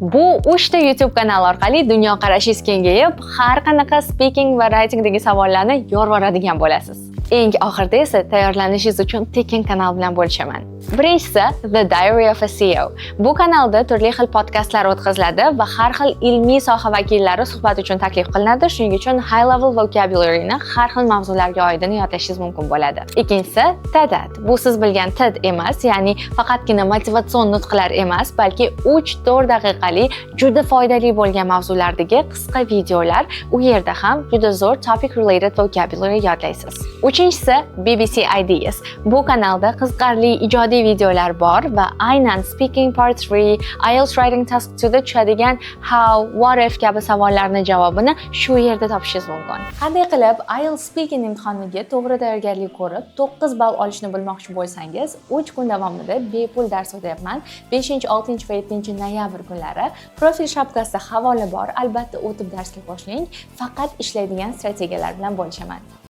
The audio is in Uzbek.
Bu 3 ta YouTube kanal orqali dunyoqarashingiz kengayib, har qanaqa speaking va writingdagi savollarni yorvoradigan bo'lasiz. Eng oxirida esa tayyorlanishingiz uchun tekin kanal bilan bo'lishaman. Birinchisi The Diary of a CEO. Bu kanalda turli xil podkastlar o'tkaziladi va har xil ilmiy soha vakillari suhbat uchun taklif qilinadi. Shuning uchun high level vocabulary'ni har xil mavzularga oidini yodlashingiz mumkin bo'ladi. Ikkinchisi TED. Bu siz bilgan TED emas, ya'ni faqatgina motivatsion nutqlar emas, balki 3-4 daqiqalik juda foydali bo'lgan mavzulardagi qisqa videolar. U yerda ham juda zo'r topic related vocabulary yodlaysiz. Uchinchisi BBC Ideas. Bu kanalda qiziqarli ijodiy videolar bor va aynan Speaking Part 3, IELTS Writing Task 2 da tushadigan how, what if kabi savollarning javobini shu yerda topishingiz mumkin. Qanday qilib IELTS Speaking imtihoniga to'g'ri tayyorgarlik ko'rib 9 ball olishni bilmoqchi bo'lsangiz, 3 kun davomida bepul dars o'tyapman. 5, 6 va 7 noyabr kunlari profil shapkasida havola bor. Albatta o'tib darsga boshlang. Faqat ishlaydigan strategiyalar bilan bo'lishaman.